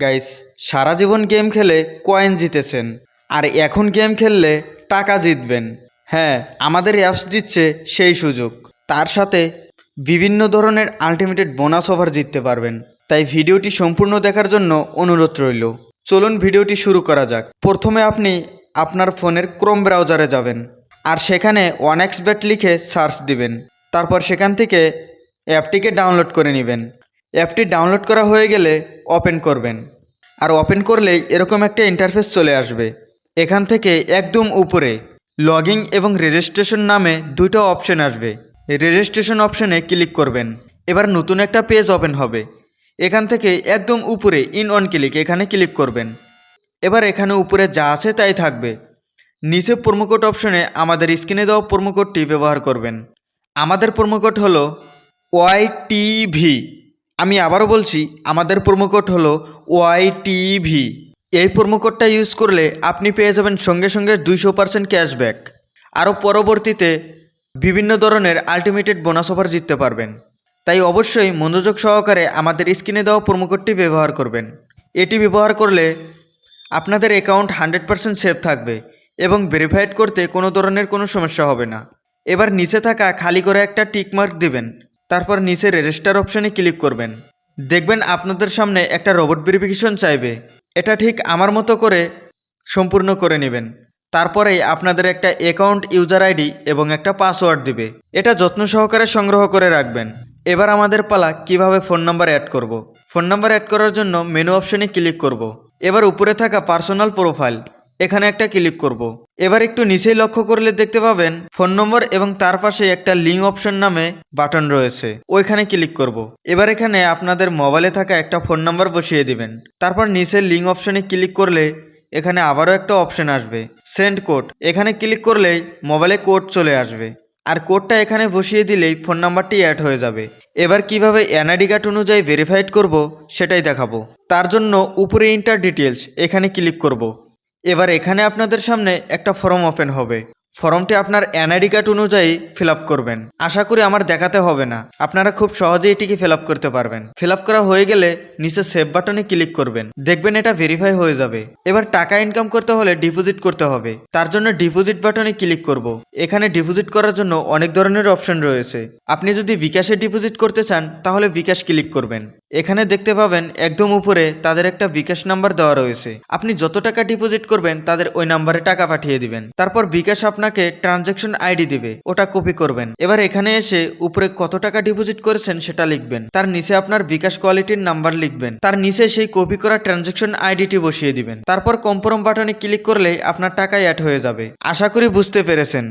Guys, সারা জীবন game খেলে coin জিতেছেন, আর এখন গেম খেললে টাকা জিতবেন। হ্যাঁ, আমাদের অ্যাপস দিচ্ছে সেই সুযোগ। তার সাথে বিভিন্ন ধরনের আলটিমেটেড বোনাস ওভার জিততে পারবেন। তাই ভিডিওটি সম্পূর্ণ দেখার জন্য অনুরোধ রইল। চলুন ভিডিওটি শুরু করা যাক। প্রথমে আপনি আপনার ফোনের ক্রোম ব্রাউজারে যাবেন, আর সেখানে 1xbet লিখে সার্চ দিবেন। তারপর সেখান থেকে অ্যাপটিকে ডাউনলোড করে নেবেন। অ্যাপটি ডাউনলোড করা হয়ে গেলে ওপেন করবেন, আর ওপেন করলেই এরকম একটা ইন্টারফেস চলে আসবে। এখান থেকে একদম উপরে লগইন এবং রেজিস্ট্রেশন নামে দুটো অপশন আসবে। রেজিস্ট্রেশন অপশনে ক্লিক করবেন। এবার নতুন একটা পেজ ওপেন হবে। এখান থেকে একদম উপরে ইন অন ক্লিক এখানে ক্লিক করবেন। এবার এখানে উপরে যা আছে তাই থাকবে। নিচে প্রোমোকোড অপশনে আমাদের স্ক্রিনে দেওয়া প্রোমোকোডটি ব্যবহার করবেন। আমাদের প্রোমোকোড হলো YTV। আমি আবারও বলছি, আমাদের প্রোমোকোড হলো YTV। এই প্রোমোকোডটা ইউজ করলে আপনি পেয়ে যাবেন সঙ্গে সঙ্গে 200% ক্যাশব্যাক। আরও পরবর্তীতে বিভিন্ন ধরনের আলটিমেটেড বোনাস অফার জিততে পারবেন। তাই অবশ্যই মনোযোগ সহকারে আমাদের স্ক্রিনে দেওয়া প্রোমোকোডটি ব্যবহার করবেন। এটি ব্যবহার করলে আপনাদের অ্যাকাউন্ট 100% সেফ থাকবে এবং ভেরিফাইড করতে কোনো ধরনের কোনো সমস্যা হবে না। এবার নিচে থাকা খালি করে একটা টিকমার্ক দিবেন। তারপর নিচে রেজিস্টার অপশনে ক্লিক করবেন। দেখবেন আপনাদের সামনে একটা রোবট ভেরিফিকেশন চাইবে। এটা ঠিক আমার মতো করে সম্পূর্ণ করে নেবেন। তারপরেই আপনাদের একটা অ্যাকাউন্ট ইউজার আইডি এবং একটা পাসওয়ার্ড দিবে। এটা যত্ন সহকারে সংগ্রহ করে রাখবেন। এবার আমাদের পালা কিভাবে ফোন নাম্বার অ্যাড করব। ফোন নাম্বার অ্যাড করার জন্য মেনু অপশনে ক্লিক করব। এবার উপরে থাকা পার্সোনাল প্রোফাইল এখানে একটা ক্লিক করব। এবার একটু নিচেই লক্ষ্য করলে দেখতে পাবেন ফোন নম্বর এবং তার পাশে একটা লিঙ্ক অপশন নামে বাটন রয়েছে, ওইখানে ক্লিক করব। এবার এখানে আপনাদের মোবাইলে থাকা একটা ফোন নাম্বার বসিয়ে দিবেন। তারপর নিচের লিঙ্ক অপশনে ক্লিক করলে এখানে আবারও একটা অপশন আসবে সেন্ড কোড। এখানে ক্লিক করলেই মোবাইলে কোড চলে আসবে, আর কোডটা এখানে বসিয়ে দিলেই ফোন নাম্বারটি অ্যাড হয়ে যাবে। এবার কিভাবে এনআইডি কার্ড অনুযায়ী ভেরিফাইড করব সেটাই দেখাবো। তার জন্য উপরে ইন্টার ডিটেলস এখানে ক্লিক করব। এবার এখানে আপনাদের সামনে একটা ফর্ম ওপেন হবে। ফর্মটি আপনার এনআইডি কার্ড অনুযায়ী ফিল আপ করবেন। আশা করি আমার দেখাতে হবে না, আপনারা খুব সহজেই এটিকে ফিল আপ করতে পারবেন। ফিল আপ করা হয়ে গেলে নিচে সেভ বাটনে ক্লিক করবেন। দেখবেন এটা ভেরিফাই হয়ে যাবে। এবার টাকা ইনকাম করতে হলে ডিপোজিট করতে হবে। তার জন্য ডিপোজিট বাটনে ক্লিক করব। এখানে ডিপোজিট করার জন্য অনেক ধরনের অপশন রয়েছে। আপনি যদি বিকাশে ডিপোজিট করতে চান তাহলে বিকাশ ক্লিক করবেন। এখানে দেখতে পাবেন একদম উপরে তাদের একটা বিকাশ নাম্বার দেওয়া রয়েছে। আপনি যত টাকা ডিপোজিট করবেন তাদের ওই নাম্বারে টাকা পাঠিয়ে দিবেন। তারপর বিকাশ আপনাকে ট্রানজ্যাকশন আইডি দিবে, ওটা কপি করবেন। এবার এখানে এসে উপরে কত টাকা ডিপোজিট করেছেন সেটা লিখবেন। তার নিচে আপনার বিকাশ কোয়ালিটির নাম্বার লিখবেন। তার নিচে সেই কপি করা ট্রানজ্যাকশন আইডিটি বসিয়ে দিবেন। তারপর কনফার্ম বাটনে ক্লিক করলেই আপনার টাকা অ্যাড হয়ে যাবে। আশা করি বুঝতে পেরেছেন।